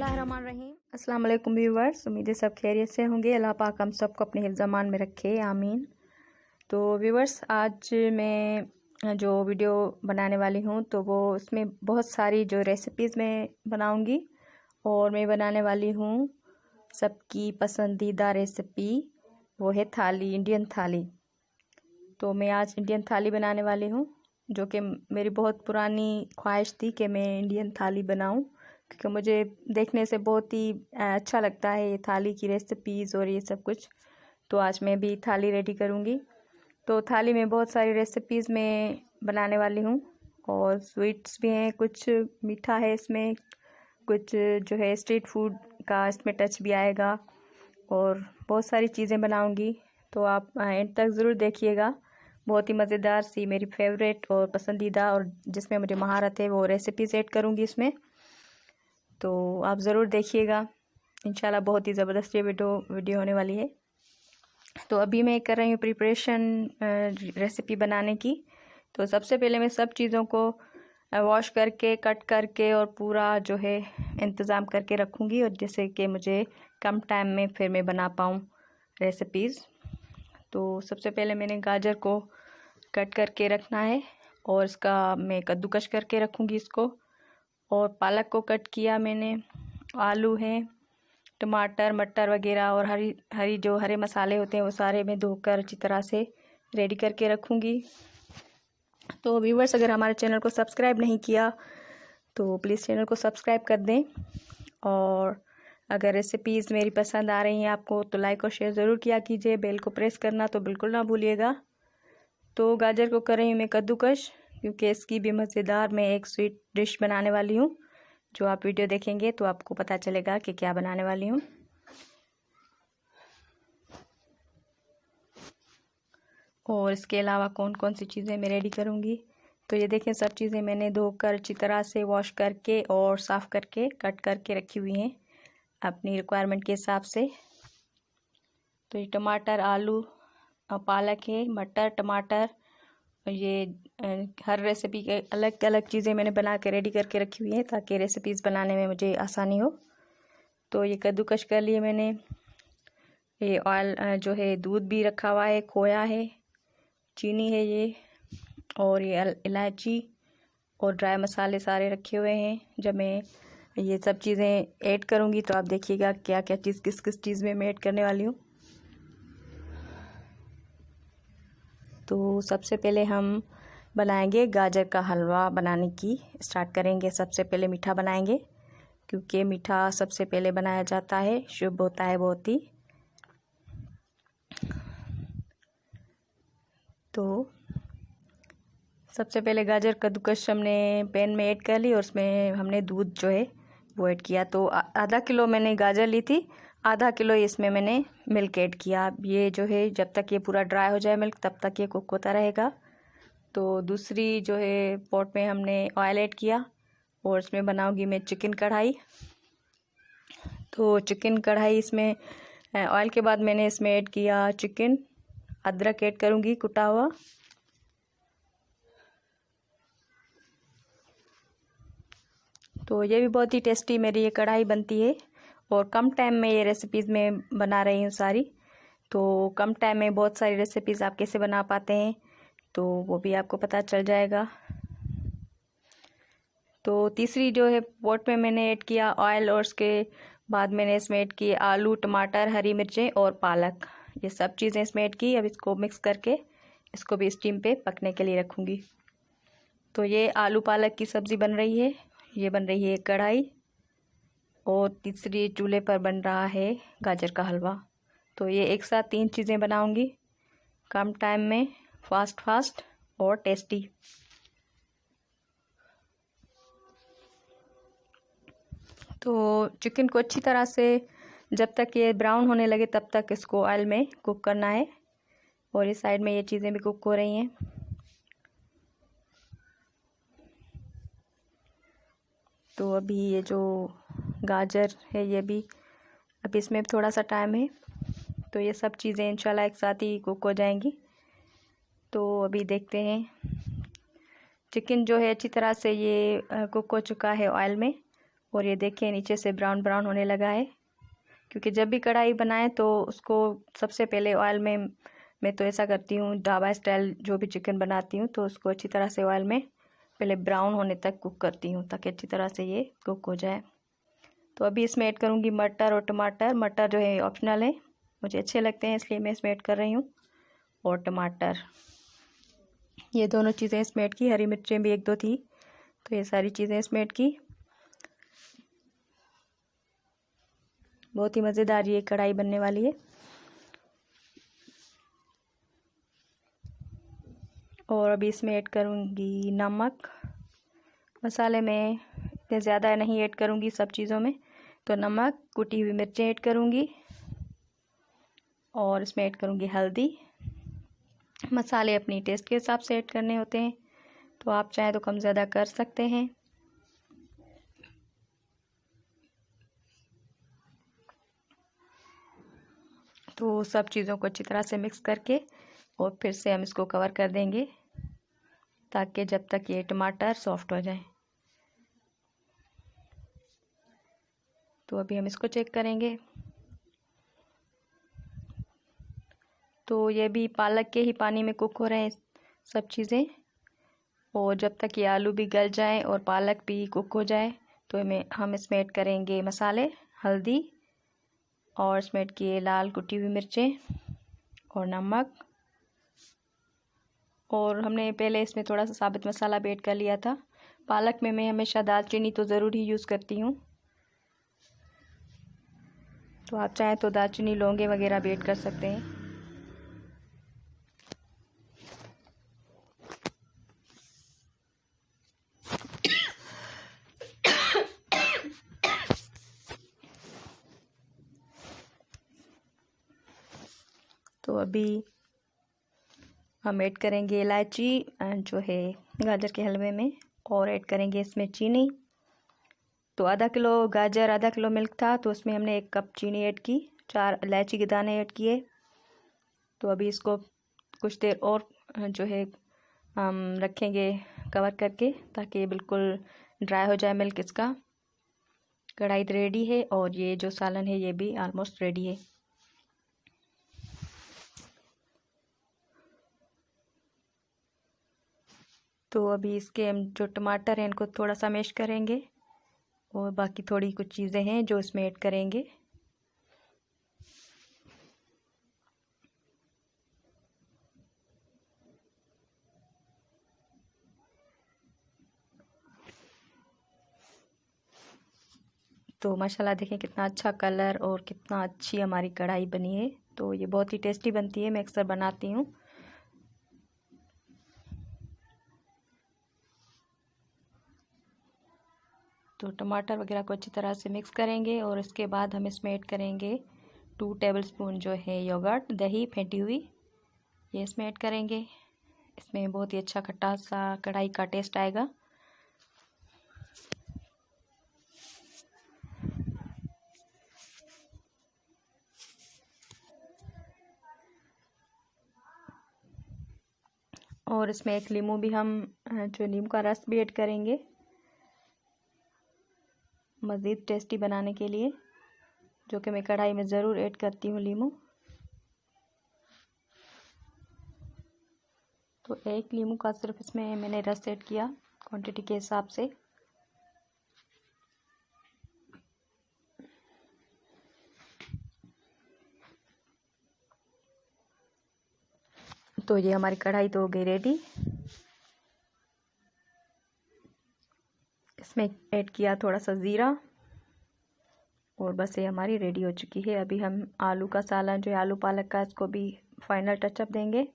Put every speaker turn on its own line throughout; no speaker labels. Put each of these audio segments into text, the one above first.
बिस्मिल्लाहिर्रहमानिर्रहीम। अस्सलाम वालेकुम व्यूवर्स, उम्मीद है सब खैरियत से होंगे। अल्लाह पाक हम सबको अपने हिफ्ज़-ए-अमान में रखे, आमीन। तो व्यूवर्स, आज मैं जो वीडियो बनाने वाली हूँ तो वो उसमें बहुत सारी जो रेसिपीज़ मैं बनाऊँगी और मैं बनाने वाली हूँ सबकी पसंदीदा रेसिपी, वो है थाली, इंडियन थाली। तो मैं आज इंडियन थाली बनाने वाली हूँ, जो कि मेरी बहुत पुरानी ख्वाहिश थी कि मैं इंडियन थाली बनाऊँ, क्योंकि मुझे देखने से बहुत ही अच्छा लगता है ये थाली की रेसिपीज़ और ये सब कुछ। तो आज मैं भी थाली रेडी करूँगी। तो थाली में बहुत सारी रेसिपीज़ मैं बनाने वाली हूँ और स्वीट्स भी हैं, कुछ मीठा है इसमें, कुछ जो है स्ट्रीट फूड का इसमें टच भी आएगा और बहुत सारी चीज़ें बनाऊँगी। तो आप एंड तक ज़रूर देखिएगा। बहुत ही मज़ेदार सी मेरी फेवरेट और पसंदीदा और जिसमें मुझे महारत है वो रेसिपीज़ ऐड करूँगी इसमें। तो आप ज़रूर देखिएगा, इंशाल्लाह बहुत ही ज़बरदस्त ये वीडियो होने वाली है। तो अभी मैं कर रही हूँ प्रिपरेशन रेसिपी बनाने की। तो सबसे पहले मैं सब चीज़ों को वॉश करके, कट करके और पूरा जो है इंतज़ाम करके रखूँगी, और जैसे कि मुझे कम टाइम में फिर मैं बना पाऊँ रेसिपीज़। तो सबसे पहले मैंने गाजर को कट करके रखना है और इसका मैं कद्दूकश करके रखूँगी इसको, और पालक को कट किया मैंने, आलू हैं, टमाटर, मटर वगैरह और हरे मसाले होते हैं वो सारे मैं धोकर अच्छी तरह से रेडी करके रखूँगी। तो व्यूवर्स, अगर हमारे चैनल को सब्सक्राइब नहीं किया तो प्लीज़ चैनल को सब्सक्राइब कर दें, और अगर रेसिपीज़ मेरी पसंद आ रही हैं आपको तो लाइक और शेयर ज़रूर किया कीजिए, बेल को प्रेस करना तो बिल्कुल ना भूलिएगा। तो गाजर को कर रही हूँ मैं कद्दूकश, क्योंकि इसकी भी मज़ेदार मैं एक स्वीट डिश बनाने वाली हूँ, जो आप वीडियो देखेंगे तो आपको पता चलेगा कि क्या बनाने वाली हूँ। और इसके अलावा कौन कौन सी चीज़ें मैं रेडी करूँगी, तो ये देखें, सब चीज़ें मैंने धोकर अच्छी तरह से वॉश करके और साफ़ करके कट करके रखी हुई हैं अपनी रिक्वायरमेंट के हिसाब से। तो ये टमाटर, आलू, पालक है, मटर, टमाटर, ये हर रेसिपी के अलग अलग चीज़ें मैंने बना के रेडी करके रखी हुई हैं ताकि रेसिपीज़ बनाने में मुझे आसानी हो। तो ये कद्दूकश कर लिए मैंने। ये ऑयल जो है, दूध भी रखा हुआ है, खोया है, चीनी है ये, और ये इलायची और ड्राई मसाले सारे रखे हुए हैं। जब मैं ये सब चीज़ें ऐड करूँगी तो आप देखिएगा क्या क्या चीज़ किस किस चीज़ में मैं ऐड करने वाली हूँ। तो सबसे पहले हम बनाएंगे गाजर का हलवा, बनाने की स्टार्ट करेंगे। सबसे पहले मीठा बनाएंगे, क्योंकि मीठा सबसे पहले बनाया जाता है, शुभ होता है बहुत ही। तो सबसे पहले गाजर कद्दूकश हमने पैन में ऐड कर ली और उसमें हमने दूध जो है वो ऐड किया। तो आधा किलो मैंने गाजर ली थी, आधा किलो इसमें मैंने मिल्क ऐड किया। ये जो है जब तक ये पूरा ड्राई हो जाए मिल्क, तब तक ये कुक होता रहेगा। तो दूसरी जो है पॉट में हमने ऑयल ऐड किया और इसमें बनाऊंगी मैं चिकन कढ़ाई। तो चिकन कढ़ाई इसमें ऑयल के बाद मैंने इसमें ऐड किया चिकन, अदरक ऐड करूंगी कुटा हुआ, तो ये भी बहुत ही टेस्टी मेरी ये कढ़ाई बनती है। और कम टाइम में ये रेसिपीज़ मैं बना रही हूँ सारी। तो कम टाइम में बहुत सारी रेसिपीज़ आप कैसे बना पाते हैं तो वो भी आपको पता चल जाएगा। तो तीसरी जो है पॉट में मैंने ऐड किया ऑयल, और उसके बाद मैंने इसमें ऐड किए आलू, टमाटर, हरी मिर्चें और पालक, ये सब चीज़ें इसमें ऐड की। अब इसको मिक्स करके इसको भी स्टीम पे पकने के लिए रखूँगी। तो ये आलू पालक की सब्ज़ी बन रही है, ये बन रही है कढ़ाई, और तीसरी चूल्हे पर बन रहा है गाजर का हलवा। तो ये एक साथ तीन चीज़ें बनाऊंगी कम टाइम में, फास्ट और टेस्टी। तो चिकन को अच्छी तरह से जब तक ये ब्राउन होने लगे तब तक इसको ऑयल में कुक करना है, और इस साइड में ये चीज़ें भी कुक हो रही हैं। तो अभी ये जो गाजर है ये भी, अभी इसमें थोड़ा सा टाइम है, तो ये सब चीज़ें इंशाल्लाह एक साथ ही कुक हो जाएंगी। तो अभी देखते हैं। चिकन जो है अच्छी तरह से ये कुक हो चुका है ऑयल में, और ये देखिए नीचे से ब्राउन ब्राउन होने लगा है। क्योंकि जब भी कढ़ाई बनाएं तो उसको सबसे पहले ऑयल में, मैं तो ऐसा करती हूँ ढाबा स्टाइल जो भी चिकन बनाती हूँ तो उसको अच्छी तरह से ऑयल में पहले ब्राउन होने तक कुक करती हूँ ताकि अच्छी तरह से ये कुक हो जाए। तो अभी इसमें ऐड करूँगी मटर और टमाटर। मटर जो है ऑप्शनल है, मुझे अच्छे लगते हैं इसलिए मैं इसमें ऐड कर रही हूँ। और टमाटर, ये दोनों चीज़ें इसमें ऐड की। हरी मिर्चें भी 1-2 थी, तो ये सारी चीज़ें इसमें ऐड की। बहुत ही मज़ेदार ये कढ़ाई बनने वाली है। और अभी इसमें ऐड करूँगी नमक। मसाले में इतने ज़्यादा नहीं ऐड करूँगी सब चीज़ों में, तो नमक, कुटी हुई मिर्चें ऐड करूँगी और इसमें ऐड करूँगी हल्दी। मसाले अपनी टेस्ट के हिसाब से ऐड करने होते हैं, तो आप चाहें तो कम ज़्यादा कर सकते हैं। तो सब चीज़ों को अच्छी तरह से मिक्स करके और फिर से हम इसको कवर कर देंगे ताकि जब तक ये टमाटर सॉफ्ट हो जाए। तो अभी हम इसको चेक करेंगे। तो ये भी पालक के ही पानी में कुक हो रहे हैं सब चीज़ें, और जब तक ये आलू भी गल जाएं और पालक भी कुक हो जाए तो हम इसमें ऐड करेंगे मसाले, हल्दी, और इसमें ऐड किए लाल कुटी हुई मिर्चें और नमक। और हमने पहले इसमें थोड़ा सा साबुत मसाला भी ऐड कर लिया था। पालक में मैं हमेशा दालचीनी तो ज़रूर ही यूज़ करती हूँ, तो आप चाहें तो दालचीनी, लौंगे वगैरह भी ऐड कर सकते हैं। तो अभी हम ऐड करेंगे इलायची जो है गाजर के हलवे में, और ऐड करेंगे इसमें चीनी। तो आधा किलो गाजर, आधा किलो मिल्क था, तो उसमें हमने 1 कप चीनी ऐड की, 4 इलायची के दाने ऐड किए। तो अभी इसको कुछ देर और जो है हम रखेंगे कवर करके ताकि ये बिल्कुल ड्राई हो जाए मिल्क इसका। कढ़ाई रेडी है और ये जो सालन है ये भी ऑलमोस्ट रेडी है। तो अभी इसके हम जो टमाटर हैं इनको थोड़ा सा मैश करेंगे और बाकी थोड़ी कुछ चीज़ें हैं जो इसमें ऐड करेंगे। तो माशाल्लाह देखें कितना अच्छा कलर और कितना अच्छी हमारी कढ़ाई बनी है। तो ये बहुत ही टेस्टी बनती है, मैं अक्सर बनाती हूँ। तो टमाटर वगैरह को अच्छी तरह से मिक्स करेंगे और इसके बाद हम इसमें ऐड करेंगे 2 टेबलस्पून जो है योगर्ट, दही फेंटी हुई, ये इसमें ऐड करेंगे। इसमें बहुत ही अच्छा खट्टा सा कढ़ाई का टेस्ट आएगा। और इसमें एक नींबू भी हम जो नींबू का रस भी ऐड करेंगे मज़ीद टेस्टी बनाने के लिए, जो कि मैं कढ़ाई में ज़रूर ऐड करती हूँ नींबू। तो 1 नींबू का सिर्फ इसमें मैंने रस ऐड किया क्वांटिटी के हिसाब से। तो ये हमारी कढ़ाई तो हो गई रेडी। इसमें ऐड किया थोड़ा सा ज़ीरा और बस ये हमारी रेडी हो चुकी है। अभी हम आलू का सालन जो है आलू पालक का, इसको भी फाइनल टचअप देंगे।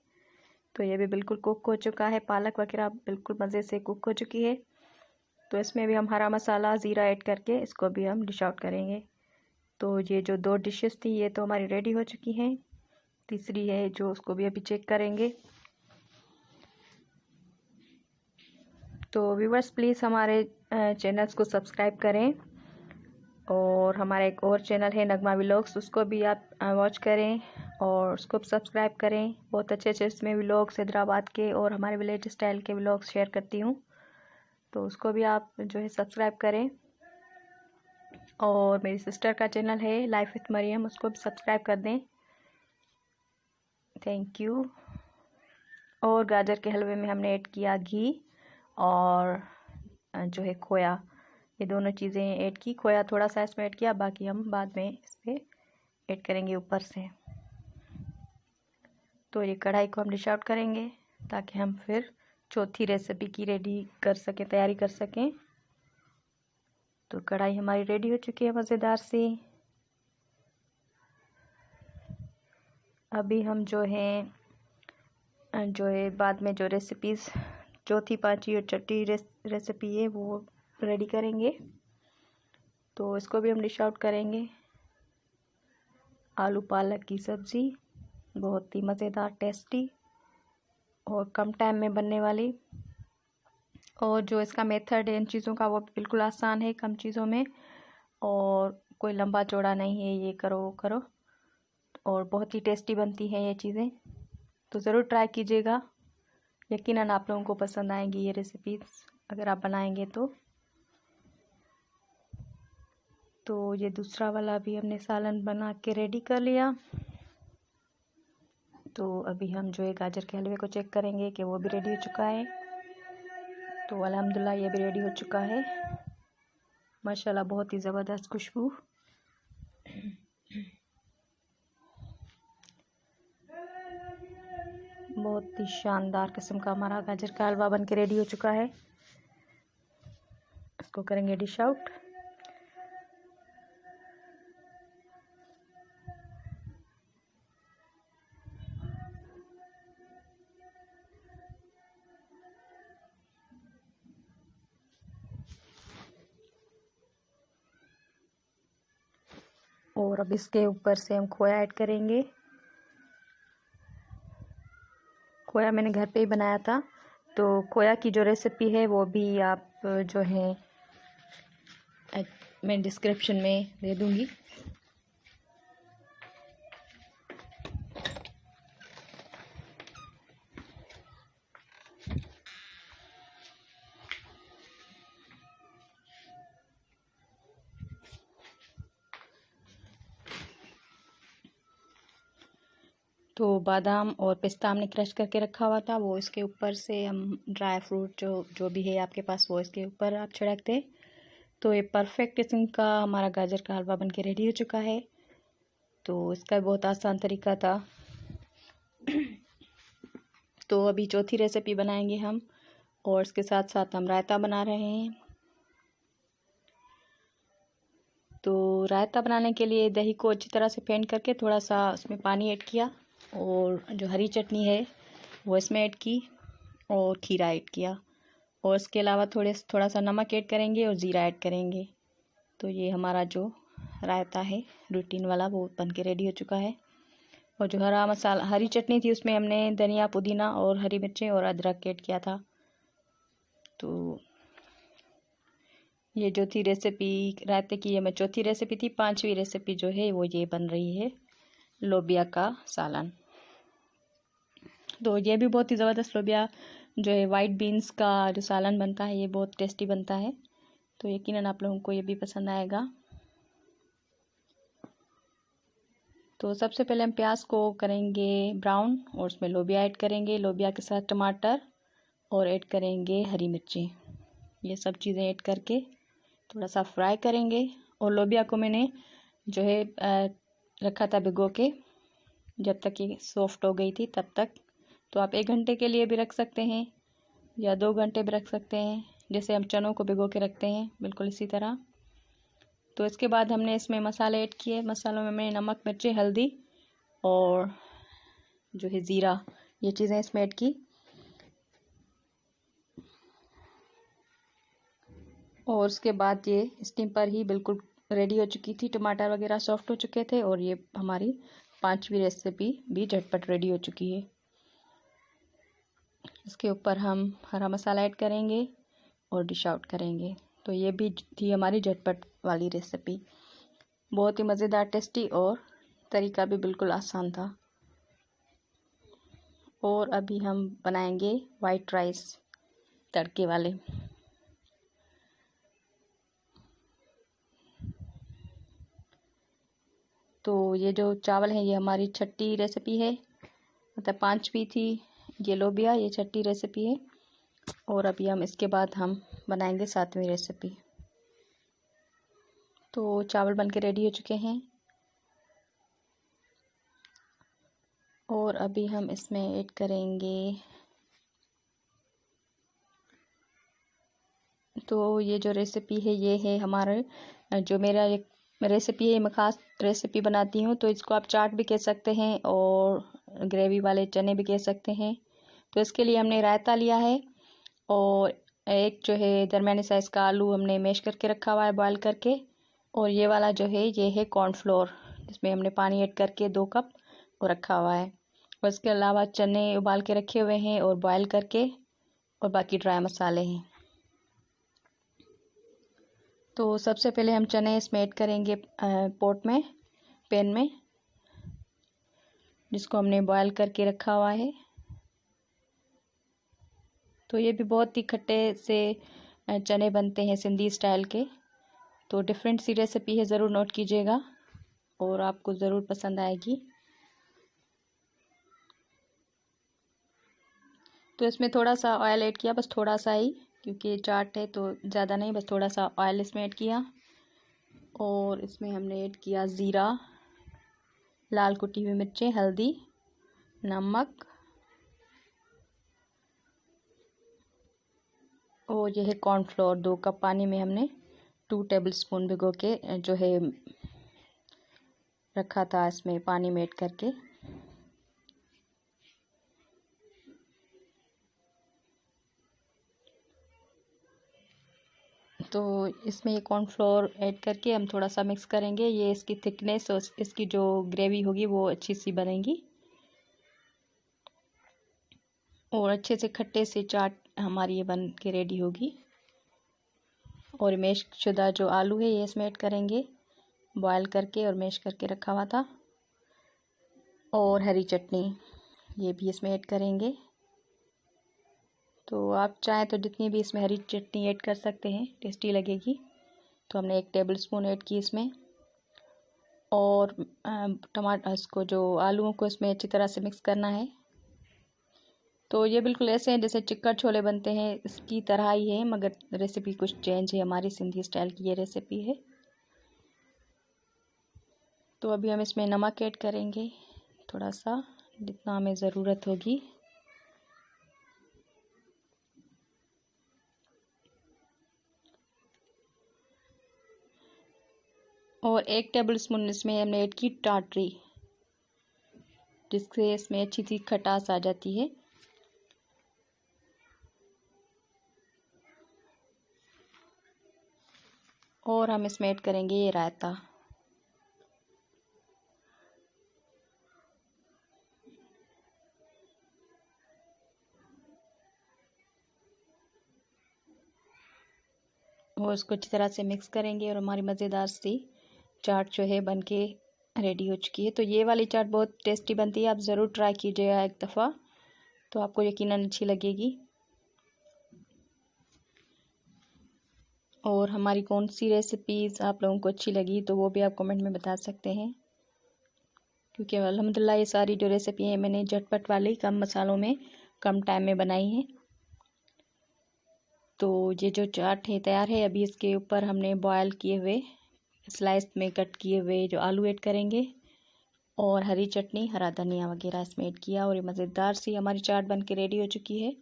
तो ये भी बिल्कुल कुक हो चुका है, पालक वगैरह बिल्कुल मज़े से कुक हो चुकी है। तो इसमें भी हम हरा मसाला, ज़ीरा ऐड करके इसको भी हम डिश आउट करेंगे। तो ये जो 2 डिशेस थी ये तो हमारी रेडी हो चुकी हैं। तीसरी है जो उसको भी अभी चेक करेंगे। तो व्यूवर्स प्लीज़ हमारे चैनल्स को सब्सक्राइब करें, और हमारा एक और चैनल है नगमा व्लॉग्स, उसको भी आप वॉच करें और उसको सब्सक्राइब करें। बहुत अच्छे अच्छे इसमें व्लॉग्स हैदराबाद के और हमारे विलेज स्टाइल के व्लॉग्स शेयर करती हूँ, तो उसको भी आप जो है सब्सक्राइब करें। और मेरी सिस्टर का चैनल है लाइफ विथ मरियम, उसको भी सब्सक्राइब कर दें। Thank you. और गाजर के हलवे में हमने ऐड किया घी और जो है खोया, ये दोनों चीज़ें ऐड की। खोया थोड़ा सा इसमें ऐड किया, बाकी हम बाद में इस पर ऐड करेंगे ऊपर से। तो ये कढ़ाई को हम डिश आउट करेंगे ताकि हम फिर चौथी रेसिपी की रेडी कर सकें, तैयारी कर सकें। तो कढ़ाई हमारी रेडी हो चुकी है मज़ेदार सी। अभी हम जो है बाद में जो रेसिपीज़ चौथी, पांचवी और छठी रेसिपी है वो रेडी करेंगे। तो इसको भी हम डिश आउट करेंगे। आलू पालक की सब्ज़ी, बहुत ही मज़ेदार, टेस्टी और कम टाइम में बनने वाली। और जो इसका मेथड है इन चीज़ों का वो बिल्कुल आसान है, कम चीज़ों में, और कोई लंबा चौड़ा नहीं है, ये करो वो करो, और बहुत ही टेस्टी बनती हैं ये चीज़ें। तो ज़रूर ट्राई कीजिएगा, यकीनन आप लोगों को पसंद आएंगी ये रेसिपीज़ अगर आप बनाएंगे तो ये दूसरा वाला भी हमने सालन बना के रेडी कर लिया। तो अभी हम जो है गाजर के हलवे को चेक करेंगे कि वो भी रेडी हो चुका है। तो अल्हम्दुलिल्लाह ये भी रेडी हो चुका है माशाल्लाह, बहुत ही ज़बरदस्त खुशबू। बहुत ही शानदार किस्म का हमारा गाजर का हलवा बन के रेडी हो चुका है। इसको करेंगे डिश आउट। और अब इसके ऊपर से हम खोया ऐड करेंगे। खोया मैंने घर पे ही बनाया था, तो खोया की जो रेसिपी है वो भी आप जो है मैं डिस्क्रिप्शन में दे दूँगी। तो बादाम और पिस्ता हमने क्रश करके रखा हुआ था, वो इसके ऊपर से हम ड्राई फ्रूट जो भी है आपके पास वो इसके ऊपर आप छिड़क दें। तो ये परफेक्ट किस्म का हमारा गाजर का हलवा बन के रेडी हो चुका है। तो इसका बहुत आसान तरीका था। तो अभी चौथी रेसिपी बनाएंगे हम, और इसके साथ साथ हम रायता बना रहे हैं। तो रायता बनाने के लिए दही को अच्छी तरह से फेंट करके थोड़ा सा उसमें पानी ऐड किया, और जो हरी चटनी है वो इसमें ऐड की, और खीरा ऐड किया, और इसके अलावा थोड़ा सा नमक ऐड करेंगे और ज़ीरा ऐड करेंगे। तो ये हमारा जो रायता है रूटीन वाला वो बन के रेडी हो चुका है। और जो हरी चटनी थी उसमें हमने धनिया, पुदीना और हरी मिर्चें और अदरक ऐड किया था। तो ये जो थी रेसिपी रायते की, ये मैं चौथी रेसिपी थी। पांचवी रेसिपी जो है वो ये बन रही है लोबिया का सालन। तो ये भी बहुत ही ज़बरदस्त लोबिया जो है वाइट बीन्स का जो सालन बनता है ये बहुत टेस्टी बनता है। तो यकीनन आप लोगों को ये भी पसंद आएगा। तो सबसे पहले हम प्याज को करेंगे ब्राउन, और उसमें लोबिया ऐड करेंगे, लोबिया के साथ टमाटर, और ऐड करेंगे हरी मिर्ची। ये सब चीज़ें ऐड करके थोड़ा सा फ्राई करेंगे। और लोबिया को मैंने जो है रखा था भिगो के, जब तक ये सॉफ्ट हो गई थी तब तक। तो आप 1 घंटे के लिए भी रख सकते हैं या 2 घंटे भी रख सकते हैं, जैसे हम चनों को भिगो के रखते हैं, बिल्कुल इसी तरह। तो इसके बाद हमने इसमें मसाले ऐड किए। मसालों में मैंने नमक, मिर्ची, हल्दी और जो है ज़ीरा, ये चीज़ें इसमें ऐड की। और उसके बाद ये स्टीम पर ही बिल्कुल रेडी हो चुकी थी, टमाटर वगैरह सॉफ्ट हो चुके थे, और ये हमारी पांचवी रेसिपी भी झटपट रेडी हो चुकी है। इसके ऊपर हम हरा मसाला ऐड करेंगे और डिश आउट करेंगे। तो ये भी थी हमारी झटपट वाली रेसिपी, बहुत ही मज़ेदार, टेस्टी, और तरीका भी बिल्कुल आसान था। और अभी हम बनाएंगे वाइट राइस तड़के वाले। तो ये जो चावल है ये हमारी छठी रेसिपी है, मतलब 5वीं थी ये लोबिया, ये छठी रेसिपी है। और अभी हम इसके बाद हम बनाएंगे 7वीं रेसिपी। तो चावल बन के रेडी हो चुके हैं और अभी हम इसमें ऐड करेंगे, तो ये जो रेसिपी है ये है हमारे, जो मेरा एक रेसिपी है, मैं ख़ास रेसिपी बनाती हूँ, तो इसको आप चाट भी कह सकते हैं और ग्रेवी वाले चने भी कह सकते हैं। तो इसके लिए हमने रायता लिया है और एक जो है दरमियाने साइज़ का आलू हमने मैश करके रखा हुआ है बॉयल करके, और ये वाला जो है ये है कॉर्नफ्लोर, जिसमें हमने पानी ऐड करके 2 कप वो रखा हुआ है। और इसके अलावा चने उबाल के रखे हुए हैं और बॉयल करके, और बाकी ड्राई मसाले हैं। तो सबसे पहले हम चने इसमें ऐड करेंगे पॉट में, पैन में, जिसको हमने बॉयल करके रखा हुआ है। तो ये भी बहुत ही खट्टे से चने बनते हैं सिंधी स्टाइल के। तो डिफरेंट सी रेसिपी है, ज़रूर नोट कीजिएगा और आपको ज़रूर पसंद आएगी। तो इसमें थोड़ा सा ऑयल ऐड किया, बस थोड़ा सा ही, क्योंकि चाट है तो ज़्यादा नहीं, बस थोड़ा सा ऑयल इसमें ऐड किया। और इसमें हमने ऐड किया ज़ीरा, लाल कुटी हुई मिर्चें, हल्दी, नमक, और यह है कॉर्नफ्लोर। 2 कप पानी में हमने 2 टेबलस्पून भिगो के जो है रखा था, इसमें पानी में ऐड करके। तो इसमें ये कॉर्नफ्लोर ऐड करके हम थोड़ा सा मिक्स करेंगे। ये इसकी थिकनेस और इसकी जो ग्रेवी होगी वो अच्छी सी बनेगी और अच्छे से खट्टे से चाट हमारी ये बन के रेडी होगी। और मैश शुदा जो आलू है ये इसमें ऐड करेंगे, बॉयल करके और मैश करके रखा हुआ था। और हरी चटनी ये भी इसमें ऐड करेंगे। तो आप चाहें तो जितनी भी इसमें हरी चटनी ऐड कर सकते हैं, टेस्टी लगेगी। तो हमने 1 टेबलस्पून ऐड की इसमें। और टमाटर, इसको जो आलूओं को इसमें अच्छी तरह से मिक्स करना है। तो ये बिल्कुल ऐसे हैं जैसे चिक्कड़ छोले बनते हैं, इसकी तरह ही है, मगर रेसिपी कुछ चेंज है, हमारी सिंधी स्टाइल की ये रेसिपी है। तो अभी हम इसमें नमक ऐड करेंगे, थोड़ा सा, जितना हमें ज़रूरत होगी। और 1 टेबलस्पून इसमें हमने ऐड की टाटरी, जिससे इसमें अच्छी सी खटास आ जाती है। और हम इसमें ऐड करेंगे ये रायता। और इसको अच्छी तरह से मिक्स करेंगे और हमारी मज़ेदार सी चाट जो है बन के रेडी हो चुकी है। तो ये वाली चाट बहुत टेस्टी बनती है, आप ज़रूर ट्राई कीजिएगा एक दफ़ा, तो आपको यकीनन अच्छी लगेगी। और हमारी कौन सी रेसिपीज़ आप लोगों को अच्छी लगी तो वो भी आप कमेंट में बता सकते हैं, क्योंकि अल्हम्दुलिल्लाह ये सारी जो रेसिपी हैं मैंने झटपट वाली, कम मसालों में, कम टाइम में बनाई हैं। तो ये जो चाट है तैयार है। अभी इसके ऊपर हमने बॉयल किए हुए, स्लाइस में कट किए हुए जो आलू ऐड करेंगे, और हरी चटनी, हरा धनिया वगैरह इसमें ऐड किया, और ये मज़ेदार सी हमारी चाट बन के रेडी हो चुकी है।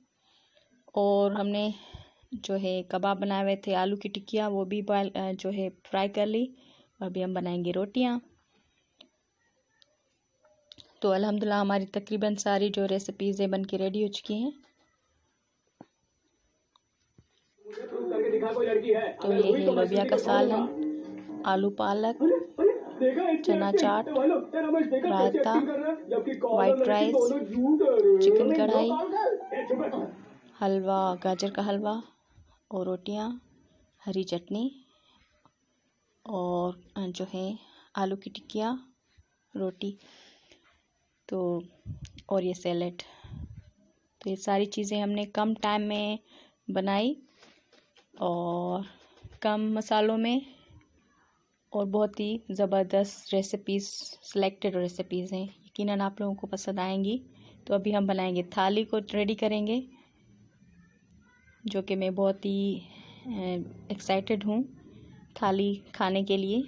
और हमने जो है कबाब बनाए हुए थे, आलू की टिक्कियाँ, वो भी बॉयल जो है फ्राई कर ली। और अभी हम बनाएंगे रोटियाँ। तो अल्हम्दुलिल्लाह हमारी तकरीबन सारी जो रेसिपीज़ बन के रेडी हो चुकी हैं। तो ये है लोबिया का सालन, आलू पालक, चना चाट, रायता, वाइट राइस, चिकन कढ़ाई, हलवा, गाजर का हलवा, और रोटियाँ, हरी चटनी, और जो है आलू की टिक्कियाँ, रोटी, तो और ये सैलेड। तो ये सारी चीज़ें हमने कम टाइम में बनाई और कम मसालों में, और बहुत ही ज़बरदस्त रेसिपीज़, सिलेक्टेड रेसिपीज़ हैं, यकीनन आप लोगों को पसंद आएंगी। तो अभी हम बनाएंगे थाली को रेडी करेंगे, जो कि मैं बहुत ही एक्साइटेड हूँ थाली खाने के लिए।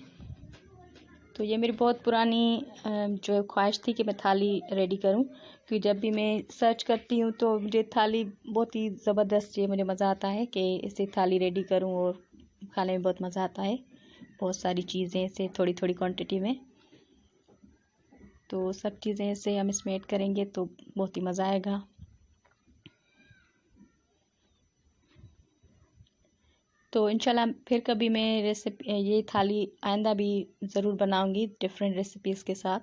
तो ये मेरी बहुत पुरानी जो ख्वाहिश थी कि मैं थाली रेडी करूं, क्योंकि जब भी मैं सर्च करती हूं तो मुझे थाली बहुत ही ज़बरदस्त, ये मुझे मज़ा आता है कि इसे थाली रेडी करूं और खाने में बहुत मज़ा आता है। बहुत सारी चीज़ें इसे थोड़ी थोड़ी क्वांटिटी में, तो सब चीज़ें इसे हम इसमें ऐड करेंगे तो बहुत ही मज़ा आएगा। तो इंशाल्लाह फिर कभी मैं रेसिपी ये थाली आइंदा भी ज़रूर बनाऊंगी डिफरेंट रेसिपीज़ के साथ,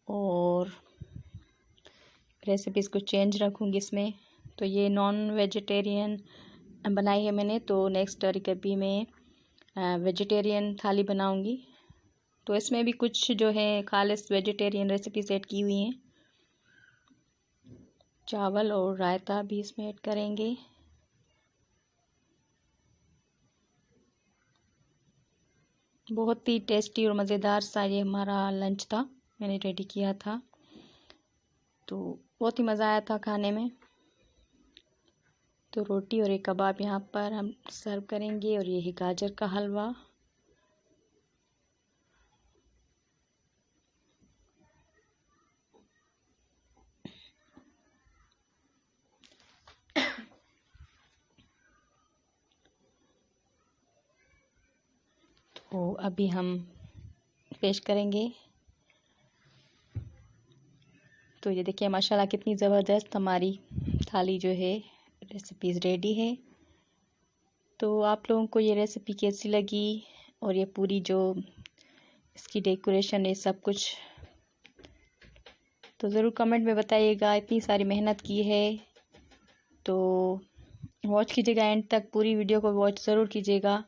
और रेसिपीज़ को चेंज रखूंगी इसमें। तो ये नॉन वेजिटेरियन बनाई है मैंने, तो नेक्स्ट कभी मैं वेजिटेरियन थाली बनाऊंगी। तो इसमें भी कुछ जो है खालिस वेजिटेरियन रेसिपीज़ ऐड की हुई हैं। चावल और रायता भी इसमें ऐड करेंगे। बहुत ही टेस्टी और मज़ेदार सा ये हमारा लंच था, मैंने रेडी किया था, तो बहुत ही मज़ा आया था खाने में। तो रोटी और एक कबाब यहाँ पर हम सर्व करेंगे, और यही गाजर का हलवा। तो अभी हम पेश करेंगे। तो ये देखिए माशाल्लाह कितनी ज़बरदस्त हमारी थाली जो है रेसिपीज़ रेडी है। तो आप लोगों को ये रेसिपी कैसी लगी, और ये पूरी जो इसकी डेकोरेशन है सब कुछ, तो ज़रूर कमेंट में बताइएगा। इतनी सारी मेहनत की है, तो वॉच कीजिएगा एंड तक, पूरी वीडियो को वॉच ज़रूर कीजिएगा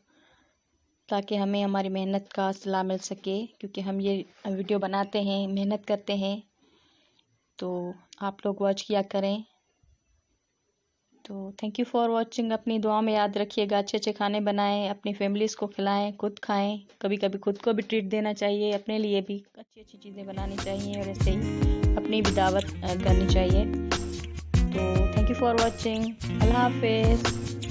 ताकि हमें हमारी मेहनत का सिला मिल सके, क्योंकि हम ये वीडियो बनाते हैं, मेहनत करते हैं, तो आप लोग वॉच किया करें। तो थैंक यू फॉर वॉचिंग। अपनी दुआ में याद रखिएगा, अच्छे अच्छे खाने बनाएं, अपनी फैमिलीज़ को खिलाएं, खुद खाएं, कभी कभी खुद को भी ट्रीट देना चाहिए, अपने लिए भी अच्छी अच्छी चीज़ें बनानी चाहिए, और ऐसे ही अपनी भी दावत करनी चाहिए। तो थैंक यू फॉर वॉचिंग। अल्लाह हाफिज़।